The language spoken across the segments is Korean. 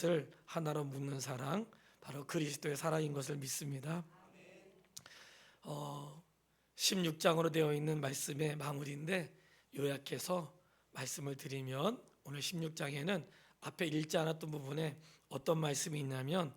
것을 하나로 묶는 사랑, 바로 그리스도의 사랑인 것을 믿습니다. 16장으로 되어 있는 말씀의 마무리인데, 요약해서 말씀을 드리면 오늘 16장에는 앞에 읽지 않았던 부분에 어떤 말씀이 있냐면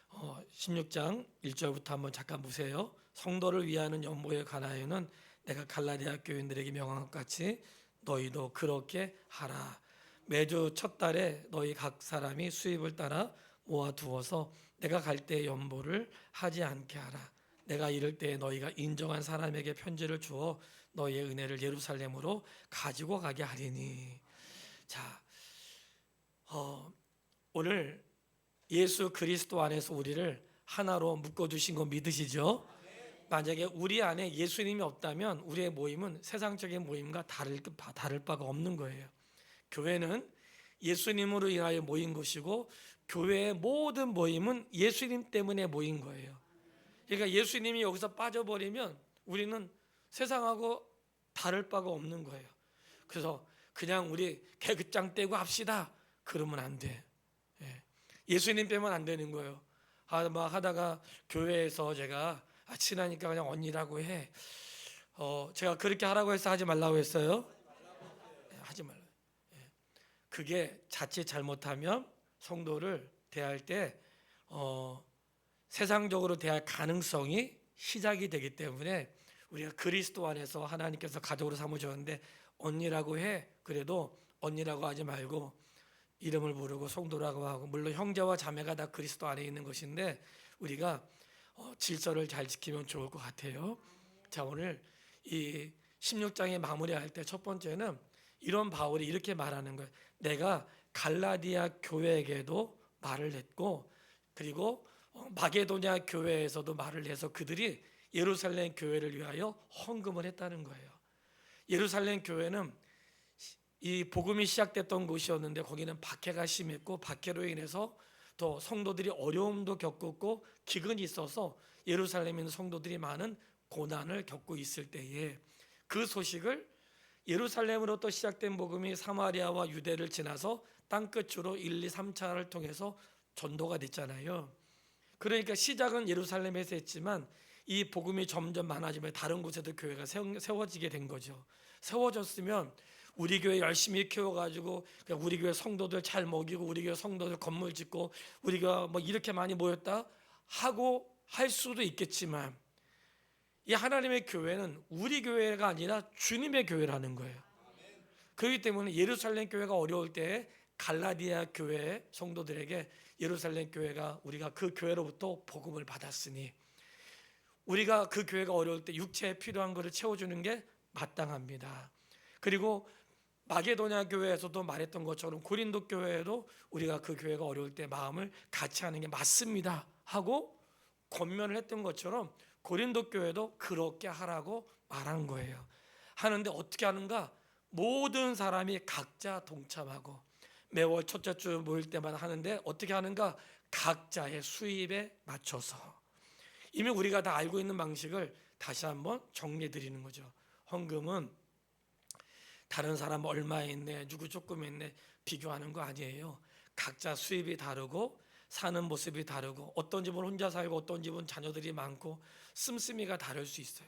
16장 1절부터 한번 잠깐 보세요. 성도를 위하는 연보에 관하여는 내가 갈라디아 교인들에게 명한 것 같이 너희도 그렇게 하라. 매주 첫 달에 너희 각 사람이 수입을 따라 모아두어서 내가 갈 때 연보를 하지 않게 하라. 내가 이를 때 너희가 인정한 사람에게 편지를 주어 너희의 은혜를 예루살렘으로 가지고 가게 하리니. 자, 오늘 예수 그리스도 안에서 우리를 하나로 묶어주신 거 믿으시죠? 만약에 우리 안에 예수님이 없다면 우리의 모임은 세상적인 모임과 다를 바가 없는 거예요. 교회는 예수님으로 인하여 모인 것이고, 교회의 모든 모임은 예수님 때문에 모인 거예요. 그러니까 예수님이 여기서 빠져버리면 우리는 세상하고 다를 바가 없는 거예요. 그래서 그냥 우리 계급장 떼고 합시다, 그러면 안 돼. 예수님 빼면 안 되는 거예요. 막 하다가 교회에서 제가 친하니까 그냥 언니라고 해. 제가 그렇게 하라고 해서 하지 말라고 했어요? 하지 말라. 그게 자칫 잘못하면 성도를 대할 때 세상적으로 대할 가능성이 시작이 되기 때문에, 우리가 그리스도 안에서 하나님께서 가족으로 삼으셨는데 언니라고 해. 그래도 언니라고 하지 말고 이름을 부르고 성도라고 하고, 물론 형제와 자매가 다 그리스도 안에 있는 것인데 우리가 질서를 잘 지키면 좋을 것 같아요. 자, 오늘 이 16장에 마무리할 때 첫 번째는 이런 바울이 이렇게 말하는 거예요. 내가 갈라디아 교회에게도 말을 했고, 그리고 마게도냐 교회에서도 말을 해서 그들이 예루살렘 교회를 위하여 헌금을 했다는 거예요. 예루살렘 교회는 이 복음이 시작됐던 곳이었는데 거기는 박해가 심했고, 박해로 인해서 또 성도들이 어려움도 겪었고 기근이 있어서 예루살렘에 있는 성도들이 많은 고난을 겪고 있을 때에 그 소식을, 예루살렘으로부터 시작된 복음이 사마리아와 유대를 지나서 땅끝으로 1, 2, 3차를 통해서 전도가 됐잖아요. 그러니까 시작은 예루살렘에서 했지만 이 복음이 점점 많아지면 다른 곳에도 교회가 세워지게 된 거죠. 세워졌으면 우리 교회 열심히 키워가지고 우리 교회 성도들 잘 먹이고, 우리 교회 성도들 건물 짓고, 우리 교회 뭐 이렇게 많이 모였다 하고 할 수도 있겠지만, 이 하나님의 교회는 우리 교회가 아니라 주님의 교회라는 거예요. 그렇기 때문에 예루살렘 교회가 어려울 때 갈라디아 교회 성도들에게 예루살렘 교회가, 우리가 그 교회로부터 복음을 받았으니 우리가 그 교회가 어려울 때 육체에 필요한 것을 채워주는 게 마땅합니다. 그리고 마게도냐 교회에서도 말했던 것처럼 고린도 교회에도 우리가 그 교회가 어려울 때 마음을 같이 하는 게 맞습니다 하고 권면을 했던 것처럼 고린도 교회도 그렇게 하라고 말한 거예요. 하는데 어떻게 하는가? 모든 사람이 각자 동참하고 매월 첫째 주 모일 때마다 하는데 어떻게 하는가? 각자의 수입에 맞춰서. 이미 우리가 다 알고 있는 방식을 다시 한번 정리해 드리는 거죠. 헌금은 다른 사람 얼마 했네, 누구 조금 했네 비교하는 거 아니에요. 각자 수입이 다르고 사는 모습이 다르고, 어떤 집은 혼자 살고 어떤 집은 자녀들이 많고 씀씀이가 다를 수 있어요.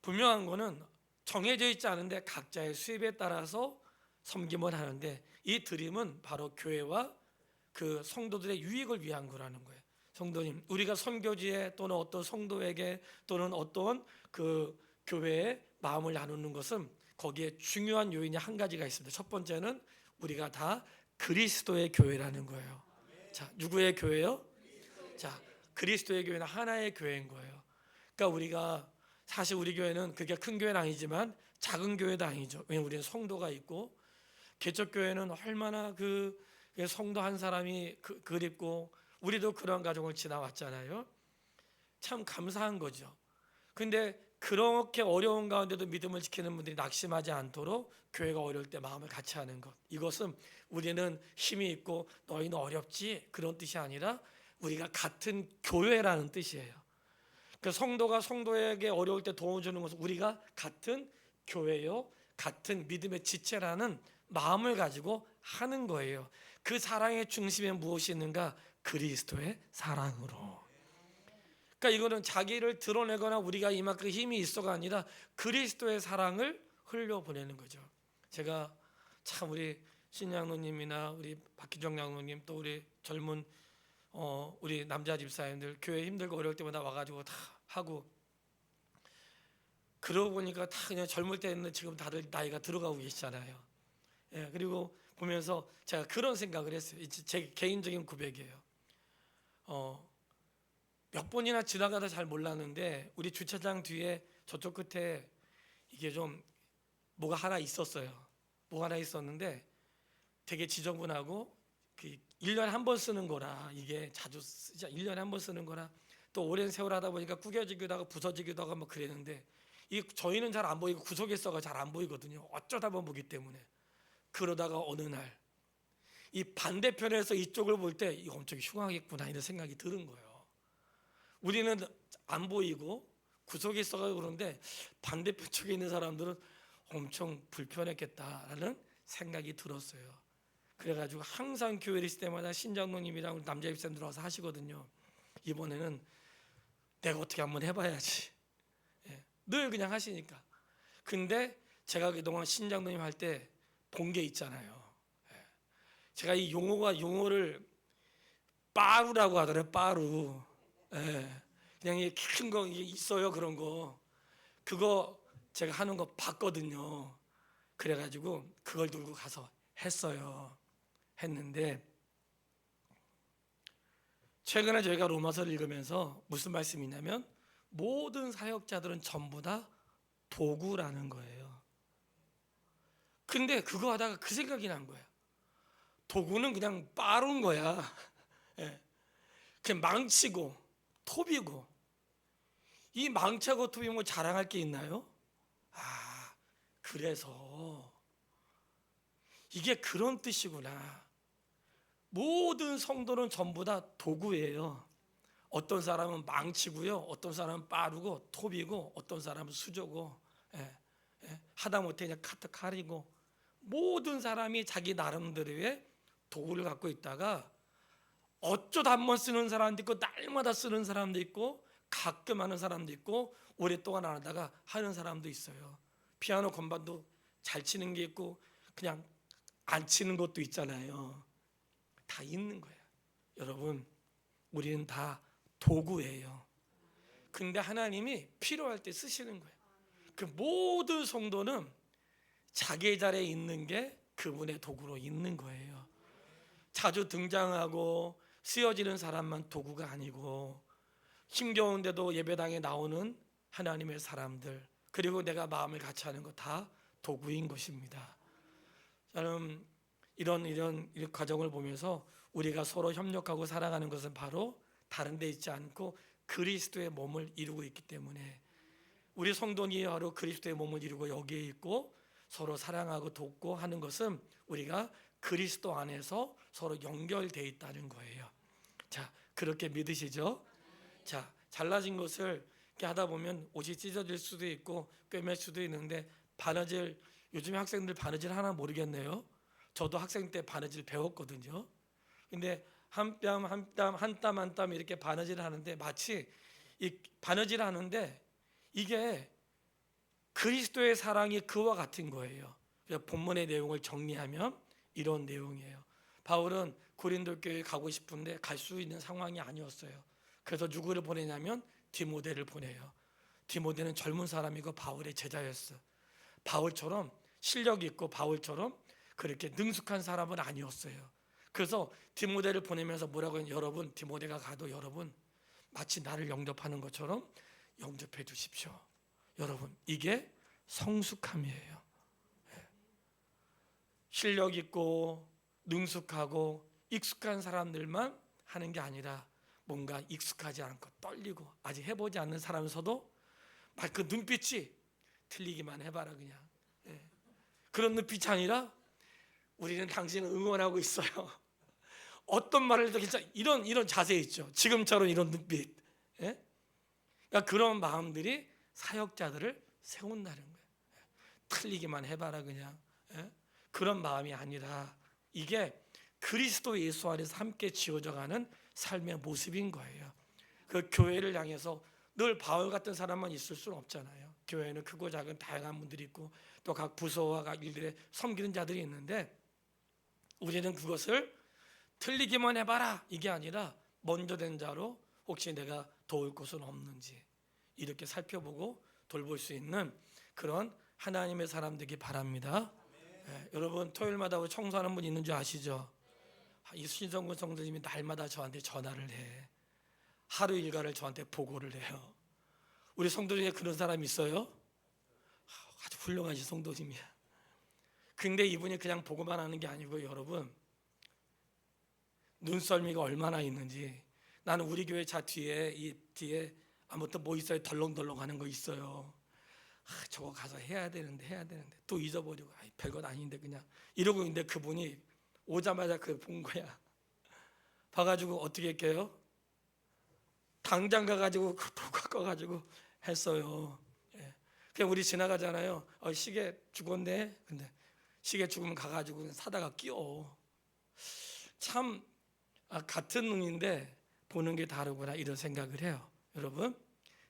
분명한 거는 정해져 있지 않은데 각자의 수입에 따라서 섬김을 하는데, 이 드림은 바로 교회와 그 성도들의 유익을 위한 거라는 거예요. 성도님, 우리가 선교지에 또는 어떤 성도에게 또는 어떤 그 교회에 마음을 나누는 것은 거기에 중요한 요인이 한 가지가 있습니다. 첫 번째는 우리가 다 그리스도의 교회라는 거예요. 자, 누구의 교회요? 자, 그리스도의 교회는 하나의 교회인 거예요. 그러니까 우리가 사실 우리 교회는 그게 큰 교회는 아니지만 작은 교회도 아니죠. 왜냐하면 우리는 성도가 있고, 개척교회는 얼마나 그 성도 한 사람이 그립고, 우리도 그런 과정을 지나왔잖아요. 참 감사한 거죠. 근데 그렇게 어려운 가운데도 믿음을 지키는 분들이 낙심하지 않도록 교회가 어려울 때 마음을 같이 하는 것, 이것은 우리는 힘이 있고 너희는 어렵지 그런 뜻이 아니라 우리가 같은 교회라는 뜻이에요. 그 성도가 성도에게 어려울 때 도움을 주는 것은 우리가 같은 교회요, 같은 믿음의 지체라는 마음을 가지고 하는 거예요. 그 사랑의 중심에 무엇이 있는가? 그리스도의 사랑으로. 그러니까 이거는 자기를 드러내거나 우리가 이만큼 힘이 있어가 아니라 그리스도의 사랑을 흘려보내는 거죠. 제가 참 우리 신양로님이나 우리 박희정 양로님 또 우리 젊은 우리 남자 집사님들 교회 힘들고 어려울 때마다 와가지고 다 하고, 그러고 보니까 다 그냥 젊을 때는 지금 다들 나이가 들어가고 계시잖아요. 예, 그리고 보면서 제가 그런 생각을 했어요. 제 개인적인 고백이에요. 몇 번이나 지나가다 잘 몰랐는데 우리 주차장 뒤에 저쪽 끝에 이게 좀 뭐가 하나 있었어요. 뭐가 하나 있었는데 되게 지저분하고 그 1년에 한 번 쓰는 거라, 이게 자주 쓰자 1년에 한 번 쓰는 거라 또 오랜 세월 하다 보니까 구겨지기도 하고 부서지기도 하고 막 그랬는데, 이 저희는 잘 안 보이고 구석에 있어가 잘 안 보이거든요. 어쩌다 보기 때문에. 그러다가 어느 날 이 반대편에서 이쪽을 볼 때 이거 엄청 흉하겠구나 이런 생각이 드는 거예요. 우리는 안 보이고 구석에 있어가지고 그런데 반대편 쪽에 있는 사람들은 엄청 불편했겠다라는 생각이 들었어요. 그래가지고 항상 교회를 있을 때마다 신장로님이랑 우리 남자 집사님 들어와서 하시거든요. 이번에는 내가 어떻게 한번 해봐야지. 예, 늘 그냥 하시니까. 근데 제가 그동안 신장로님 할 때 본 게 있잖아요. 예, 제가 이 용어를 빠루라고 하더라고요. 빠루. 예, 그냥 이 큰 거 있어요. 그런 거. 그거 제가 하는 거 봤거든요. 그래가지고 그걸 들고 가서 했어요. 했는데 최근에 저희가 로마서를 읽으면서 무슨 말씀이 있냐면 모든 사역자들은 전부 다 도구라는 거예요. 근데 그거 하다가 그 생각이 난 거예요. 도구는 그냥 빠른 거야. 예, 그냥 망치고 톱이고, 이 망치하고 톱이면 뭐 자랑할 게 있나요? 아, 그래서 이게 그런 뜻이구나. 모든 성도는 전부 다 도구예요. 어떤 사람은 망치고요, 어떤 사람은 빠르고 톱이고, 어떤 사람은 수저고, 예, 하다못해 그냥 칼이고, 모든 사람이 자기 나름대로의 도구를 갖고 있다가 어쩌다 한 번 쓰는 사람도 있고, 날마다 쓰는 사람도 있고, 가끔 하는 사람도 있고, 오랫동안 안 하다가 하는 사람도 있어요. 피아노 건반도 잘 치는 게 있고 그냥 안 치는 것도 있잖아요. 다 있는 거예요. 여러분, 우리는 다 도구예요. 근데 하나님이 필요할 때 쓰시는 거예요. 그 모든 성도는 자기 자리에 있는 게 그분의 도구로 있는 거예요. 자주 등장하고 쓰여지는 사람만 도구가 아니고, 힘겨운데도 예배당에 나오는 하나님의 사람들, 그리고 내가 마음을 같이 하는 거 다 도구인 것입니다. 저는 이런 과정을 보면서 우리가 서로 협력하고 살아가는 것은 바로 다른 데 있지 않고 그리스도의 몸을 이루고 있기 때문에, 우리 성도니 바로 그리스도의 몸을 이루고 여기에 있고 서로 사랑하고 돕고 하는 것은 우리가 그리스도 안에서 서로 연결되어 있다는 거예요. 자, 그렇게 믿으시죠? 자, 잘라진 것을 이렇게 하다 보면 옷이 찢어질 수도 있고 꿰맬 수도 있는데, 바느질, 요즘에 학생들 바느질 하나 모르겠네요. 저도 학생 때 바느질 배웠거든요. 근데 한 땀 한 땀 한 땀 한 땀 이렇게 바느질을 하는데, 마치 이 바느질을 하는데 이게 그리스도의 사랑이 그와 같은 거예요. 본문의 내용을 정리하면 이런 내용이에요. 바울은 고린도 교회에 가고 싶은데 갈 수 있는 상황이 아니었어요. 그래서 누구를 보내냐면 디모데를 보내요. 디모데는 젊은 사람이고 바울의 제자였어. 바울처럼 실력이 있고 바울처럼 그렇게 능숙한 사람은 아니었어요. 그래서 디모데를 보내면서 뭐라고 했냐면, 여러분, 디모데가 가도 여러분 마치 나를 영접하는 것처럼 영접해 주십시오. 여러분, 이게 성숙함이에요. 실력 있고 능숙하고 익숙한 사람들만 하는 게 아니라, 뭔가 익숙하지 않고 떨리고 아직 해보지 않는 사람에서도 막 그 눈빛이 틀리기만 해봐라 그냥, 그런 눈빛이 아니라 우리는 당신을 응원하고 있어요. 어떤 말을 해도 괜찮아. 이런 자세 있죠. 지금처럼 이런 눈빛. 그러니까 그런 마음들이 사역자들을 세운다는 거예요. 틀리기만 해봐라 그냥. 그런 마음이 아니라, 이게 그리스도 예수 안에서 함께 지어져가는 삶의 모습인 거예요. 그 교회를 향해서 늘 바울 같은 사람만 있을 수는 없잖아요. 교회는 크고 작은 다양한 분들이 있고 또 각 부서와 각 일들에 섬기는 자들이 있는데, 우리는 그것을 틀리기만 해봐라 이게 아니라 먼저 된 자로 혹시 내가 도울 곳은 없는지 이렇게 살펴보고 돌볼 수 있는 그런 하나님의 사람 되기 바랍니다. 여러분 토요일마다 청소하는 분 있는 줄 아시죠? 이 신성근 성도님이 날마다 저한테 전화를 해. 하루 일과를 저한테 보고를 해요. 우리 성도 중에 그런 사람 있어요? 아주 훌륭하신 성도님이야. 근데 이분이 그냥 보고만 하는 게 아니고 여러분 눈썰미가 얼마나 있는지. 나는 우리 교회 차 뒤에 아무튼 뭐 있어요? 덜렁덜렁 하는 거 있어요. 저거 가서 해야 되는데 또 잊어버리고 별것 아닌데 그냥 이러고 있는데 그분이 오자마자 그 본 거야. 봐가지고 어떻게 할게요? 당장 가가지고 그 보고 가가지고 했어요. 그냥 우리 지나가잖아요. 시계 죽었네. 근데 시계 죽으면 가가지고 사다가 끼워. 참 같은 눈인데 보는 게 다르구나 이런 생각을 해요. 여러분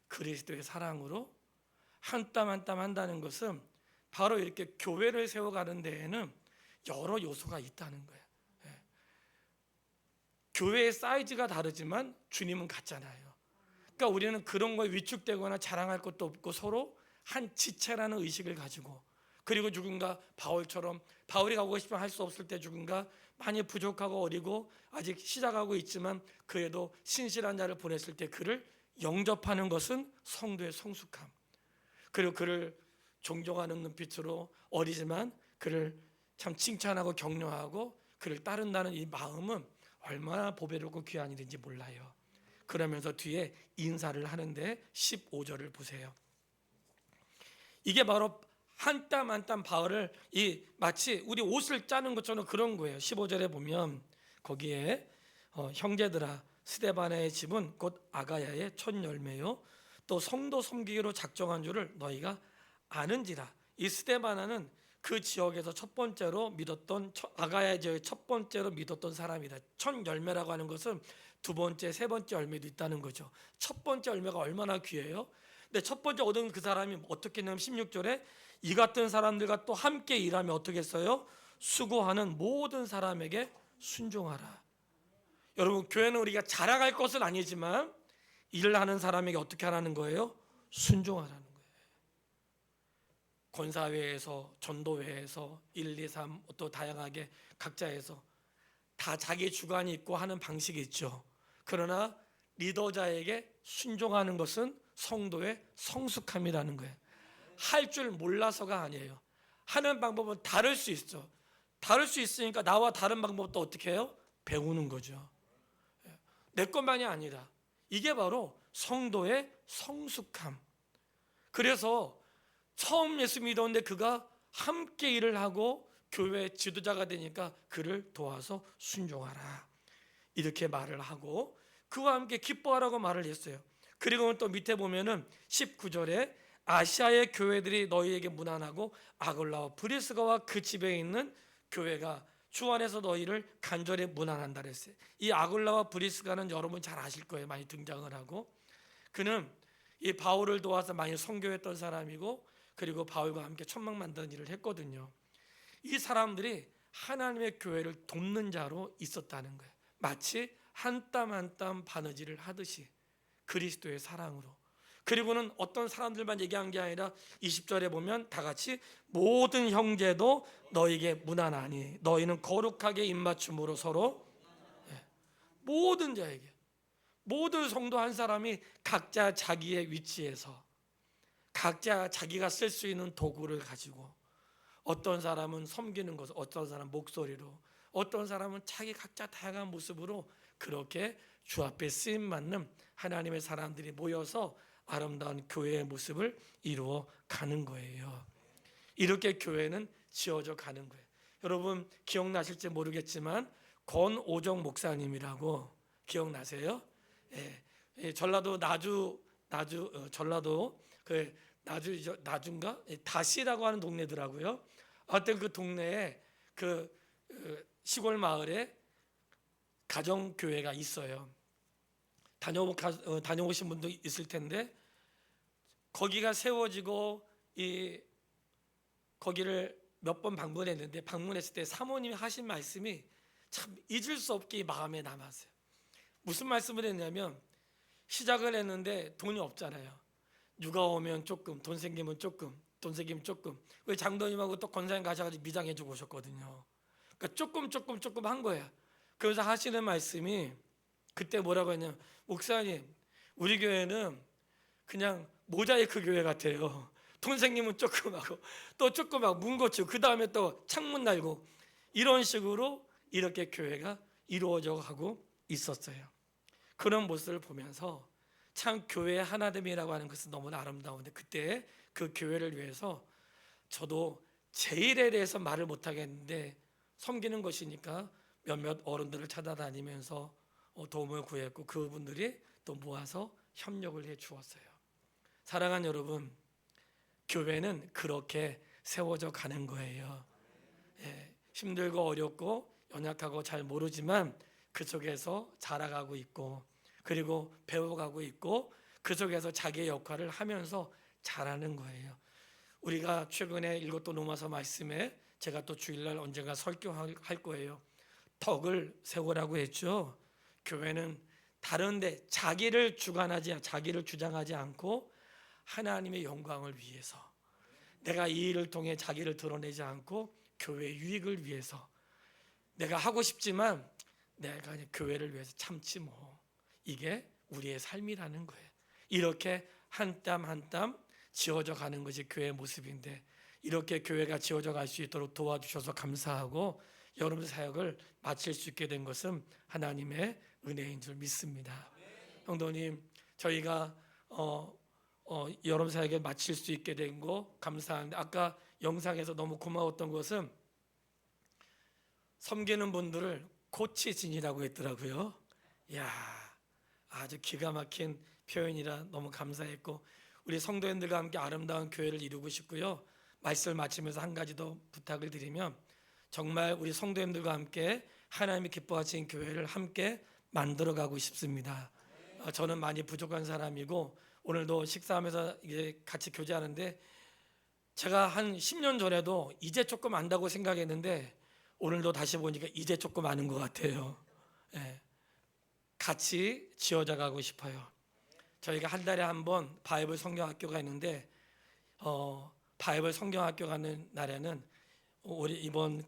그리스도의 사랑으로 한 땀 한 땀 한다는 것은 바로 이렇게 교회를 세워가는 데에는 여러 요소가 있다는 거예요. 교회의 사이즈가 다르지만 주님은 같잖아요. 그러니까 우리는 그런 거에 위축되거나 자랑할 것도 없고 서로 한 지체라는 의식을 가지고, 그리고 누군가 바울처럼 바울이 가고 싶으면 할 수 없을 때 누군가 많이 부족하고 어리고 아직 시작하고 있지만 그래도 신실한 자를 보냈을 때 그를 영접하는 것은 성도의 성숙함, 그리고 그를 존경하는 눈빛으로 어리지만 그를 참 칭찬하고 격려하고 그를 따른다는 이 마음은 얼마나 보배롭고 귀한 일인지 몰라요. 그러면서 뒤에 인사를 하는데 15절을 보세요. 이게 바로 한 땀 한 땀 바울을 마치 우리 옷을 짜는 것처럼 그런 거예요. 15절에 보면 거기에 형제들아 스데바나의 집은 곧 아가야의 첫 열매요 또 성도 섬기기로 작정한 줄을 너희가 아는지라. 이 스데바나는 그 지역에서 첫 번째로 믿었던 아가야 지역의 첫 번째로 믿었던 사람이다. 첫 열매라고 하는 것은 두 번째, 세 번째 열매도 있다는 거죠. 첫 번째 열매가 얼마나 귀해요? 근데 첫 번째 얻은 그 사람이 어떻게 했냐면 16절에 이 같은 사람들과 또 함께 일하며 어떻게 했어요? 수고하는 모든 사람에게 순종하라. 여러분 교회는 우리가 자랑할 것은 아니지만 일을 하는 사람에게 어떻게 하라는 거예요? 순종하라는 거예요. 권사회에서 전도회에서 1, 2, 3 또 다양하게 각자에서 다 자기 주관이 있고 하는 방식이 있죠. 그러나 리더자에게 순종하는 것은 성도의 성숙함이라는 거예요. 할 줄 몰라서가 아니에요. 하는 방법은 다를 수 있어. 다를 수 있으니까 나와 다른 방법도 어떻게 해요? 배우는 거죠. 내 것만이 아니라 이게 바로 성도의 성숙함. 그래서 처음 예수 믿었는데 그가 함께 일을 하고 교회 지도자가 되니까 그를 도와서 순종하라 이렇게 말을 하고 그와 함께 기뻐하라고 말을 했어요. 그리고 또 밑에 보면은 19절에 아시아의 교회들이 너희에게 문안하고 아골라와 브리스가와 그 집에 있는 교회가 주 안에서 너희를 간절히 문안한다 그랬어요. 이 아골라와 브리스가는 여러분 잘 아실 거예요. 많이 등장을 하고 그는 이 바울을 도와서 많이 선교했던 사람이고 그리고 바울과 함께 천막 만드는 일을 했거든요. 이 사람들이 하나님의 교회를 돕는 자로 있었다는 거예요. 마치 한 땀 한 땀 바느질을 하듯이 그리스도의 사랑으로. 그리고는 어떤 사람들만 얘기한 게 아니라 20절에 보면 다 같이 모든 형제도 너에게 문안하니 너희는 거룩하게 입맞춤으로 서로 모든 자에게 모든 성도 한 사람이 각자 자기의 위치에서 각자 자기가 쓸 수 있는 도구를 가지고 어떤 사람은 섬기는 것, 어떤 사람은 목소리로, 어떤 사람은 자기 각자 다양한 모습으로 그렇게 주 앞에 쓰임받는 하나님의 사람들이 모여서 아름다운 교회의 모습을 이루어 가는 거예요. 이렇게 교회는 지어져 가는 거예요. 여러분 기억나실지 모르겠지만 권오정 목사님이라고 기억나세요? 전라도 전라도 그 나주인가 다시라고 하는 동네더라고요. 하여튼 그 동네에 그 시골 마을에 가정교회가 있어요. 다녀오신 분도 있을 텐데 거기가 세워지고 거기를 몇 번 방문했는데 방문했을 때 사모님이 하신 말씀이 참 잊을 수 없게 마음에 남았어요. 무슨 말씀을 했냐면 시작을 했는데 돈이 없잖아요. 누가 오면 조금, 돈 생기면 조금, 돈 생기면 조금. 왜 장로님하고 또 권사님 가셔가지고 미장해주고 오셨거든요. 그러니까 조금 한 거예요. 그래서 하시는 말씀이 그때 뭐라고 했냐면 목사님 우리 교회는 그냥 모자이크 교회 같아요. 돈 생기면 조금 하고 또 조금 하고 문 고치고 그 다음에 또 창문 달고 이런 식으로 이렇게 교회가 이루어져 가고 있었어요. 그런 모습을 보면서 참 교회의 하나됨이라고 하는 것은 너무나 아름다운데 그때 그 교회를 위해서 저도 제 일에 대해서 말을 못하겠는데 섬기는 것이니까 몇몇 어른들을 찾아다니면서 도움을 구했고 그분들이 또 모아서 협력을 해 주었어요. 사랑하는 여러분, 교회는 그렇게 세워져 가는 거예요. 힘들고 어렵고 연약하고 잘 모르지만 그 속에서 자라가고 있고 그리고 배워가고 있고 그 속에서 자기의 역할을 하면서 자라는 거예요. 우리가 최근에 읽었던 로마서 말씀에 제가 또 주일날 언젠가 설교할 거예요. 덕을 세우라고 했죠. 교회는 다른데 자기를 주장하지 않고 하나님의 영광을 위해서 내가 이 일을 통해 자기를 드러내지 않고 교회의 유익을 위해서 내가 하고 싶지만 내가 교회를 위해서 참지 뭐 이게 우리의 삶이라는 거예요. 이렇게 한 땀 한 땀 지어져 가는 것이 교회의 모습인데 이렇게 교회가 지어져 갈 수 있도록 도와주셔서 감사하고 여러분의 사역을 마칠 수 있게 된 것은 하나님의 은혜인 줄 믿습니다. 성도님, 저희가 여러분 사역을 마칠 수 있게 된 거 감사한데 아까 영상에서 너무 고마웠던 것은 섬기는 분들을 코치진이라고 했더라고요. 이야, 아주 기가 막힌 표현이라 너무 감사했고 우리 성도님들과 함께 아름다운 교회를 이루고 싶고요. 말씀을 마치면서 한 가지 더 부탁을 드리면 정말 우리 성도님들과 함께 하나님이 기뻐하시는 교회를 함께 만들어가고 싶습니다. 저는 많이 부족한 사람이고 오늘도 식사하면서 이제 같이 교제하는데 제가 한 10년 전에도 이제 조금 안다고 생각했는데 오늘도 다시 보니까 이제 조금 아는 것 같아요. 같이 지어져 가고 싶어요. 저희가 한 달에 한 번 바이블 성경학교가 있는데 바이블 성경학교 가는 날에는 우리 이번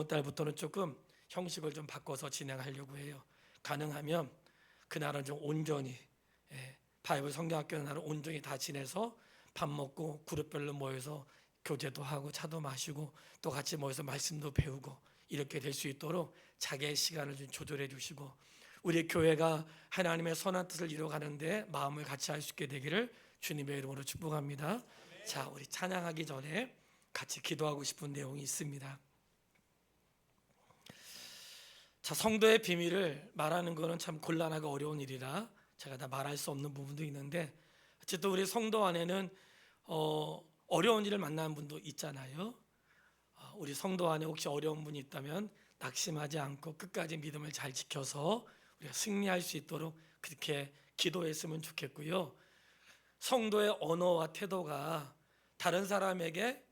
달부터는 조금 형식을 좀 바꿔서 진행하려고 해요. 가능하면 그날은 좀 온전히 바이블 성경학교 날은 온전히 다 지내서 밥 먹고 그룹별로 모여서 교제도 하고 차도 마시고 또 같이 모여서 말씀도 배우고 이렇게 될 수 있도록 자기의 시간을 좀 조절해 주시고 우리 교회가 하나님의 선한 뜻을 이루어가는데 마음을 같이 할 수 있게 되기를 주님의 이름으로 축복합니다. 자, 우리 찬양하기 전에 같이 기도하고 싶은 내용이 있습니다. 자, 성도의 비밀을 말하는 것은 참 곤란하고 어려운 일이라 제가 다 말할 수 없는 부분도 있는데 어쨌든 우리 성도 안에는 어려운 일을 만나는 분도 있잖아요. 우리 성도 안에 혹시 어려운 분이 있다면 낙심하지 않고 끝까지 믿음을 잘 지켜서 우리가 승리할 수 있도록 그렇게 기도했으면 좋겠고요. 성도의 언어와 태도가 다른 사람에게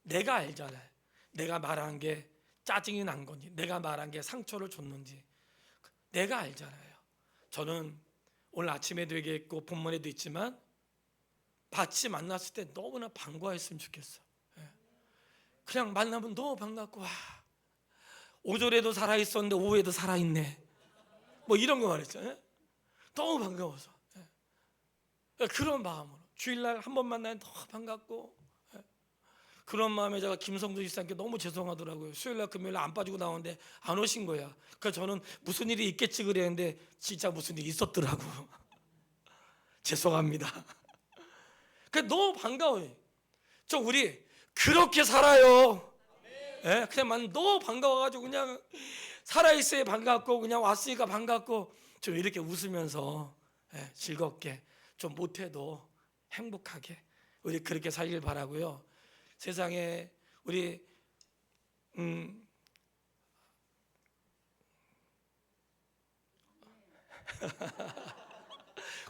내가 알잖아요. 내가 말한 게 짜증이 난 건지 내가 말한 게 상처를 줬는지 내가 알잖아요. 저는 오늘 아침에도 얘기했고 본문에도 있지만 같이 만났을 때 너무나 반가워했으면 좋겠어. 그냥 만나면 너무 반갑고 와, 오전에도 살아있었는데 오후에도 살아있네 뭐 이런 거 말했죠. 너무 반가워서 그런 마음으로 주일날 한 번 만나면 너무 반갑고 그런 마음에 제가 김성도 집사님께 너무 죄송하더라고요. 수요일날 금요일날 안 빠지고 나오는데 안 오신 거야. 그래서 저는 무슨 일이 있겠지 그랬는데 진짜 무슨 일이 있었더라고. 죄송합니다. 너무 반가워요. 우리 그렇게 살아요. 그냥 너무 반가워가지고 그냥 살아있어야 반갑고 그냥 왔으니까 반갑고 좀 이렇게 웃으면서 즐겁게 좀 못해도 행복하게 우리 그렇게 살길 바라고요. 세상에 우리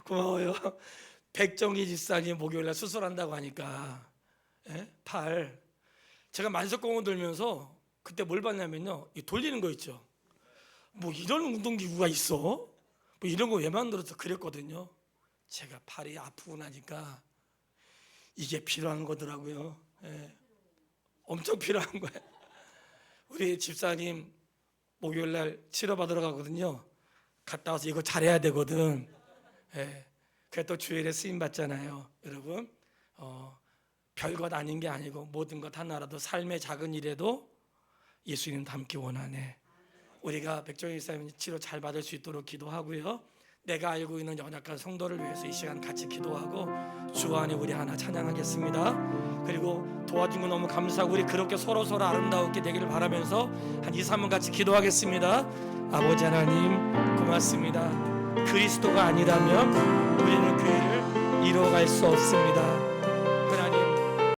고마워요. 백정희 집사님 목요일날 수술한다고 하니까 팔 제가 만석공원 돌면서 그때 뭘 봤냐면요, 이 돌리는 거 있죠. 뭐 이런 운동기구가 있어? 뭐 이런 거 왜 만들어서 그랬거든요. 제가 팔이 아프고 나니까 이게 필요한 거더라고요. 엄청 필요한 거예요. 우리 집사님 목요일날 치료받으러 가거든요. 갔다 와서 이거 잘해야 되거든. 그래 또 주일에 쓰임 받잖아요. 여러분 별것 아닌 게 아니고 모든 것 하나라도 삶의 작은 일에도 예수님 닮기 원하네. 우리가 백종희 집사님 치료 잘 받을 수 있도록 기도하고요. 내가 알고 있는 연약한 성도를 위해서 이 시간 같이 기도하고 주 안에 우리 하나 찬양하겠습니다. 그리고 도와준 거 너무 감사하고 우리 그렇게 서로 아름다웠게 되기를 바라면서 한 2, 3분 같이 기도하겠습니다. 아버지 하나님 고맙습니다. 그리스도가 아니라면 우리는 그 일을 이루어갈 수 없습니다.